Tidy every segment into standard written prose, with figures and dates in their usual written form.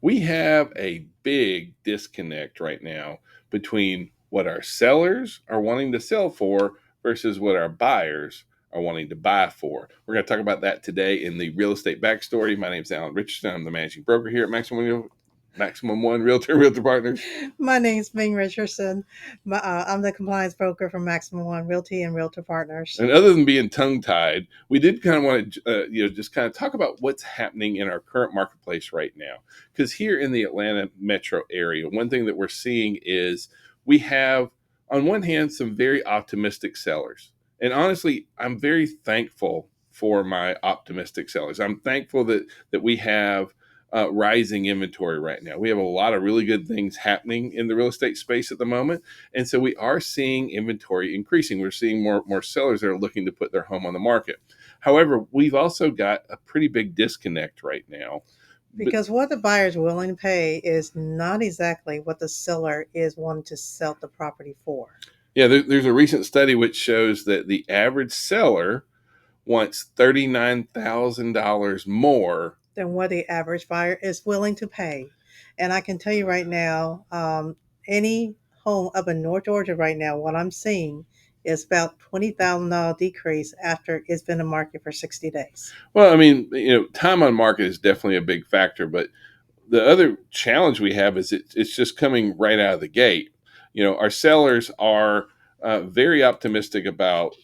we have a big disconnect right now between what our sellers are wanting to sell for versus what our buyers are wanting to buy for. We're going to talk about that today in the real estate backstory. My name is Alan Richardson. I'm the managing broker here at Maximum One Realtor Partners. My name's Ming Richardson. I'm the compliance broker from Maximum One Realty and Realtor Partners. And other than being tongue tied, we did kind of want to, just kind of talk about what's happening in our current marketplace right now. Because here in the Atlanta metro area, one thing that we're seeing is we have, on one hand, some very optimistic sellers. And honestly, I'm very thankful for my optimistic sellers. I'm thankful that we have rising inventory right now. We have a lot of really good things happening in the real estate space at the moment. And so we are seeing inventory increasing. We're seeing more sellers that are looking to put their home on the market. However, we've also got a pretty big disconnect right now. Because what the buyer is willing to pay is not exactly what the seller is wanting to sell the property for. Yeah, there's a recent study which shows that the average seller wants $39,000 more than what the average buyer is willing to pay. And I can tell you right now, any home up in North Georgia right now, what I'm seeing is about $20,000 decrease after it's been in the market for 60 days. Well, I mean, time on market is definitely a big factor, but the other challenge we have is it's just coming right out of the gate. Our sellers are very optimistic about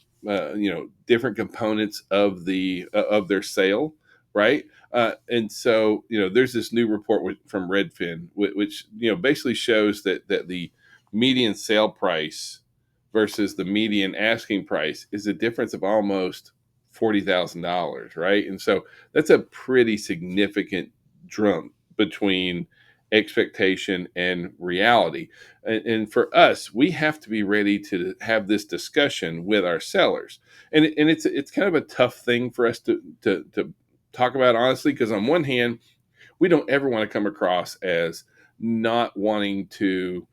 different components of their sale, right? And so there's this new report from Redfin, which basically shows that the median sale price versus the median asking price is a difference of almost $40,000, right? And so that's a pretty significant jump between expectation and reality. And for us, we have to be ready to have this discussion with our sellers. And it's kind of a tough thing for us to talk about, honestly, because on one hand, we don't ever want to come across as not wanting to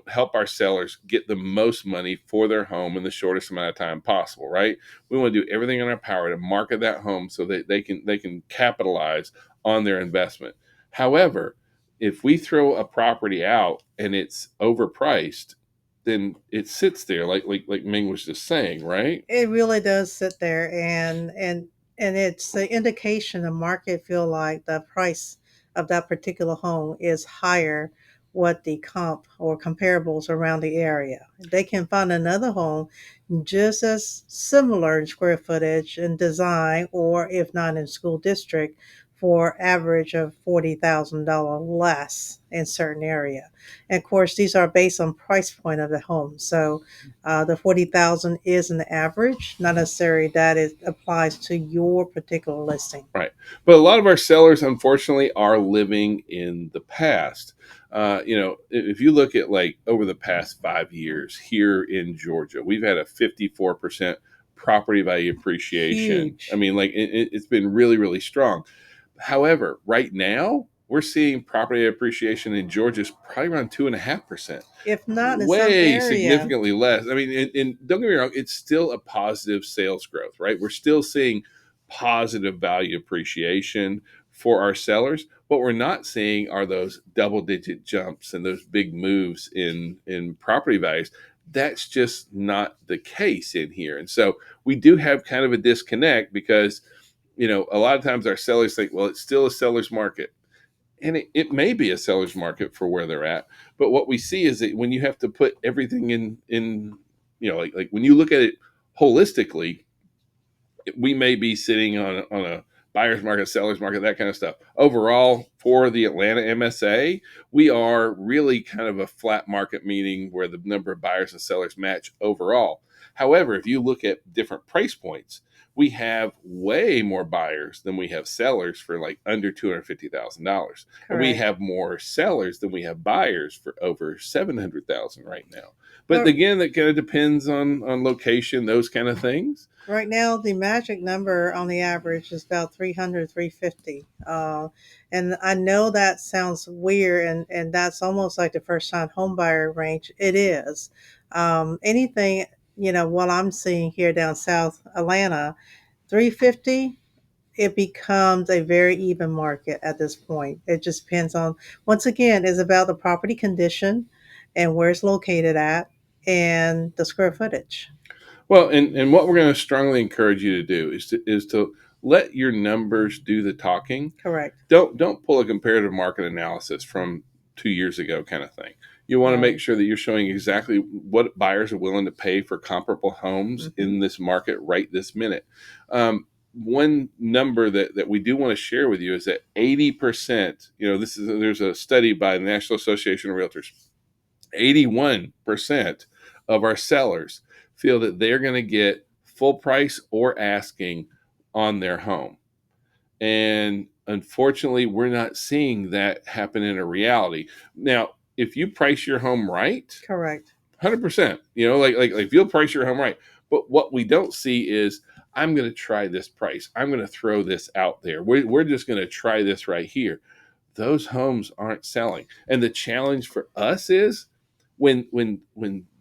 help our sellers get the most money for their home in the shortest amount of time possible, right? We want to do everything in our power to market that home so that they can capitalize on their investment. However, if we throw a property out and it's overpriced, then it sits there like Ming was just saying, right? It really does sit there, and it's the indication the market feel like the price of that particular home is higher what the comp or comparables around the area. They can find another home just as similar in square footage and design, or if not in school district, for average of $40,000 less in certain area. And of course, these are based on price point of the home. So the 40,000 is an average, not necessarily that it applies to your particular listing. Right. But a lot of our sellers, unfortunately, are living in the past. If you look at like over the past 5 years here in Georgia, we've had a 54% property value appreciation. Huge. I mean, like it's been really, really strong. However, right now, we're seeing property appreciation in Georgia is probably around 2.5%, If not in some way area. significantly less. I mean, and don't get me wrong, it's still a positive sales growth, right? We're still seeing positive value appreciation for our sellers. What we're not seeing are those double digit jumps and those big moves in property values. That's just not the case in here. And so we do have kind of a disconnect because a lot of times our sellers think, well, it's still a seller's market. And it may be a seller's market for where they're at. But what we see is that when you have to put everything in like when you look at it holistically, we may be sitting on a buyer's market, seller's market, that kind of stuff. Overall, for the Atlanta MSA, we are really kind of a flat market, meaning where the number of buyers and sellers match overall. However, if you look at different price points, we have way more buyers than we have sellers for like under $250,000. And we have more sellers than we have buyers for over $700,000 right now. But again, that kind of depends on location, those kind of things. Right now, the magic number on the average is about 300, 350. And I know that sounds weird, and that's almost like the first time home buyer range. It is. Anything, what I'm seeing here down South Atlanta, 350 it becomes a very even market at this point. It just depends on, once again, it's about the property condition and where it's located at and the square footage. Well, and what we're going to strongly encourage you to do is to let your numbers do the talking. Correct. Don't pull a comparative market analysis from 2 years ago kind of thing. You want to make Right. sure that you're showing exactly what buyers are willing to pay for comparable homes Hmm. in this market right this minute. One number that we do want to share with you is that 80%, there's a study by the National Association of Realtors, 81% of our sellers feel that they're going to get full price or asking on their home. And unfortunately, we're not seeing that happen in a reality. Now, if you price your home right, Correct. 100%, like if you'll price your home right. But what we don't see is, I'm going to try this price. I'm going to throw this out there. We're just going to try this right here. Those homes aren't selling. And the challenge for us is when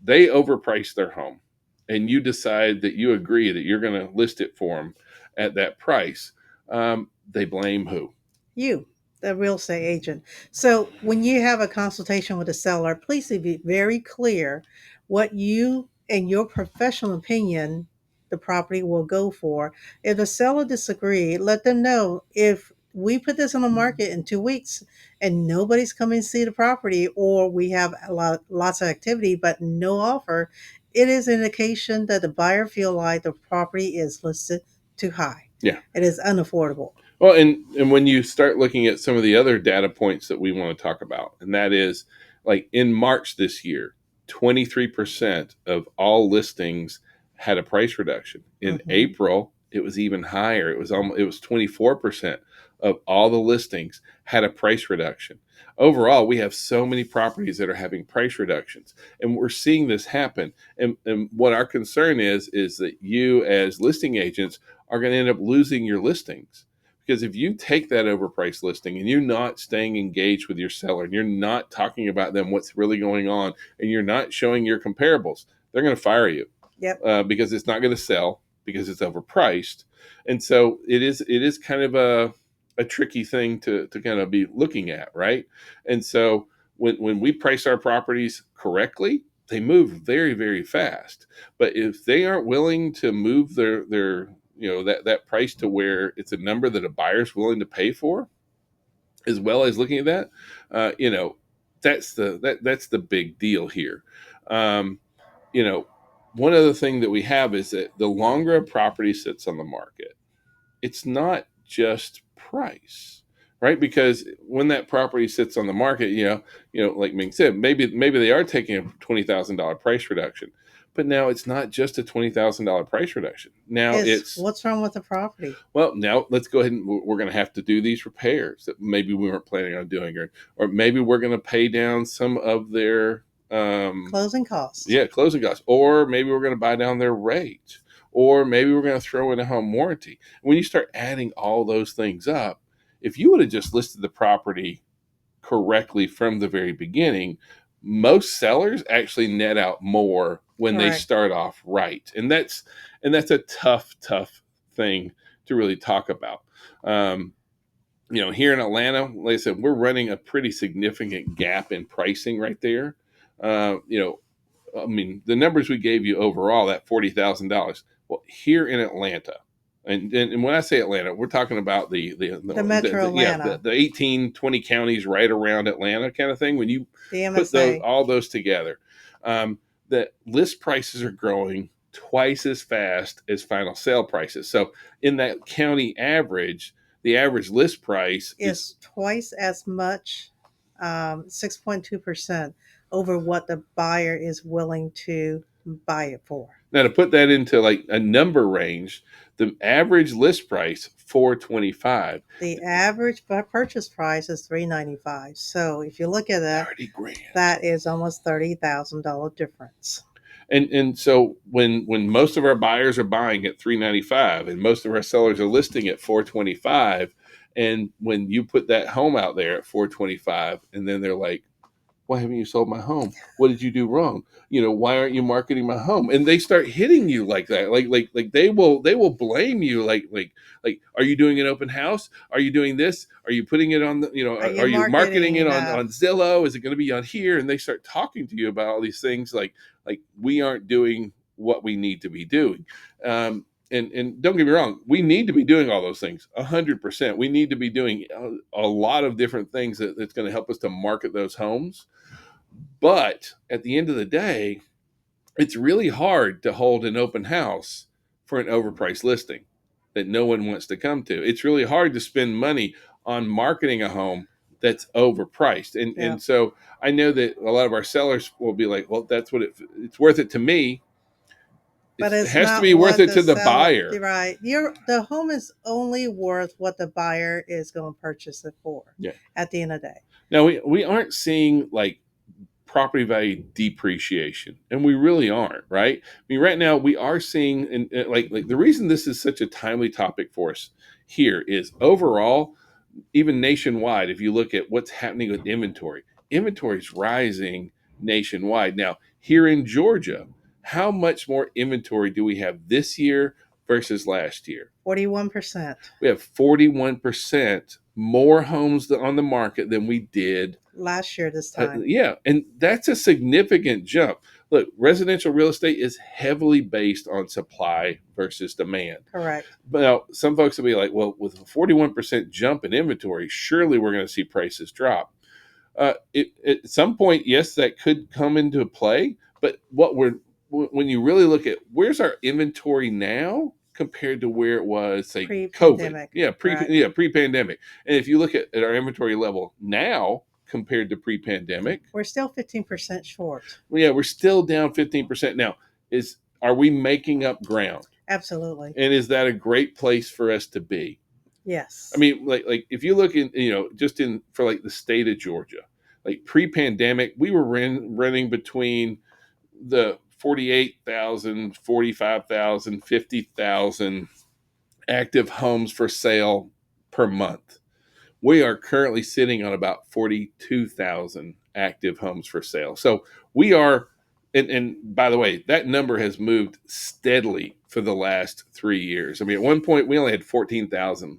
they overprice their home and you decide that you agree that you're going to list it for them at that price, they blame who? You, the real estate agent. So when you have a consultation with a seller, please be very clear what you, in your professional opinion, the property will go for. If the seller disagree, let them know, if we put this on the market in 2 weeks and nobody's coming to see the property, or we have lots of activity but no offer, it is an indication that the buyer feel like the property is listed too high. Yeah. It is unaffordable. Well, and when you start looking at some of the other data points that we want to talk about, and that is, like in March this year, 23% of all listings had a price reduction. In Hmm. April, it was even higher. It was 24% of all the listings had a price reduction. Overall, we have so many properties that are having price reductions, and we're seeing this happen. And what our concern is that you, as listing agents, are going to end up losing your listings, because if you take that overpriced listing and you're not staying engaged with your seller and you're not talking about them, what's really going on, and you're not showing your comparables, they're going to fire you, Yep. because it's not going to sell because it's overpriced. And so it is kind of a tricky thing to kind of be looking at, right? And so when we price our properties correctly, they move very, very fast. But if they aren't willing to move their that price to where it's a number that a buyer's willing to pay for, as well as looking at that, uh, you know, that's the big deal here. Um, you know, One other thing that we have is that the longer a property sits on the market, it's not just price, right? Because when that property sits on the market, like Ming said, maybe they are taking a $20,000 price reduction, but now it's not just a $20,000 price reduction. Now It's it's, what's wrong with the property? well, now let's go ahead and we're going to have to do these repairs that maybe we weren't planning on doing, or maybe we're going to pay down some of their Closing costs. yeah, closing costs, or maybe we're going to buy down their rate, or maybe we're going to throw in a home warranty. When you start adding all those things up, if you would have just listed the property correctly from the very beginning, most sellers actually net out more when they Correct. start off right, and that's a tough thing to really talk about. Um, Here in Atlanta, like I said, we're running a pretty significant gap in pricing right there. Uh, you know, I mean, the numbers we gave you overall, that $40,000. Well, here in Atlanta, and when I say Atlanta, we're talking about The Metro yeah, Atlanta, the 18, 20 counties right around Atlanta kind of thing. When you the put those MSA. all those together, the list prices are growing twice as fast as final sale prices. So in that county average, the average list price is, Is twice as much, 6.2% over what the buyer is willing to buy it for. now to put that into like a number range, the average list price 425, The average purchase price is 395. So if you look at that, 30 grand. that is almost $30,000 difference. And so when most of our buyers are buying at 395 and most of our sellers are listing at 425, and when you put that home out there at 425 and then they're like, Why haven't you sold my home? What did you do wrong? Why aren't you marketing my home? And they start hitting you like that. Like they will blame you like are you doing an open house? Are you doing this? Are you putting it on the, Are are you you marketing marketing it on enough? Zillow? Is it going to be on here? And they start talking to you about all these things like we aren't doing what we need to be doing. And don't get me wrong, we need to be doing all those things 100%. We need to be doing a lot of different things that's going to help us to market those homes. But at the end of the day, it's really hard to hold an open house for an overpriced listing that no one wants to come to. It's really hard to spend money on marketing a home that's overpriced. And Yeah. and so I know that a lot of our sellers will be like, well, that's what it's worth it to me. But It it's has to not be worth what it the to the seller, buyer. right? The home is only worth what the buyer is going to purchase it for Yeah. at the end of the day. Now we aren't seeing like property value depreciation, and we really aren't, right? I mean, right now we are seeing, and like the reason this is such a timely topic for us here is overall, even nationwide, if you look at what's happening with inventory is rising nationwide. Now here in Georgia, how much more inventory do we have this year versus last year? 41% We have 41% more homes on the market than we did. last year this time. Yeah, and that's a significant jump. Look, residential real estate is heavily based on supply versus demand. Correct. But now some folks will be like, well, with a 41% jump in inventory, surely we're going to see prices drop. At some point, yes, that could come into play. But when you really look at where's our inventory now compared to where it was, say, COVID, Pre-pandemic. yeah, Right. pre-pandemic, and if you look at our inventory level now compared to pre-pandemic, We're still 15% short. well, yeah, we're still down 15% now. Are we making up ground? Absolutely. And is that a great place for us to be? I Yes. mean, like if you look in, just in for like the state of Georgia, like pre-pandemic, we were renting between the 48,000, 45,000, 50,000 active homes for sale per month. We are currently sitting on about 42,000 active homes for sale. So we are, and by the way, that number has moved steadily for the last 3 years. I mean, at one point, we only had 14,000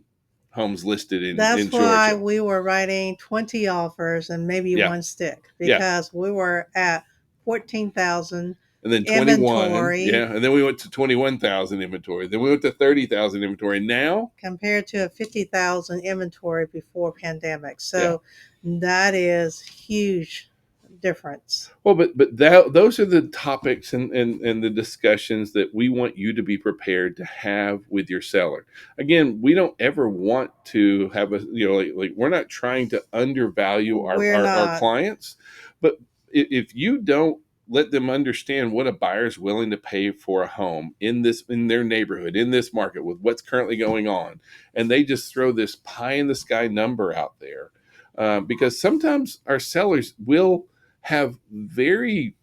homes listed in That's why Georgia. we were writing 20 offers and maybe Yeah. one stick Yeah. because we were at 14,000 And then 21. inventory Yeah. And then we went to 21,000 inventory. Then we went to 30,000 inventory. Now, compared to a 50,000 inventory before pandemic. yeah. So that is huge difference. Well, but those are the topics and the discussions that we want you to be prepared to have with your seller. Again, we don't ever want to have a like we're not trying to undervalue We're our not. clients, but if you don't let them understand what a buyer is willing to pay for a home in their neighborhood, in this market, with what's currently going on, and they just throw this pie in the sky number out there, because sometimes our sellers will have very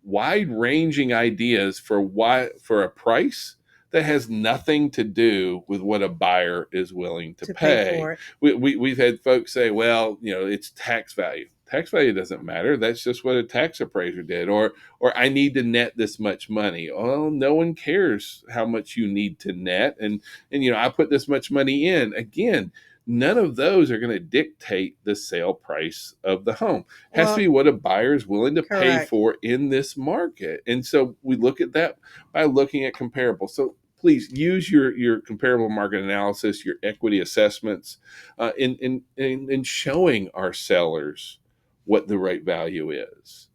wide ranging ideas for a price that has nothing to do with what a buyer is willing to To pay pay. for it. We've had folks say, well, it's tax value. Tax value doesn't matter. That's just what a tax appraiser did. Or I need to net this much money. Well, no one cares how much you need to net. And I put this much money in. Again, none of those are going to dictate the sale price of the home. It has to Well, be what a buyer is willing to pay correct. for in this market. And so we look at that by looking at comparable. So please use your comparable market analysis, your equity assessments, in showing our sellers what the right value is.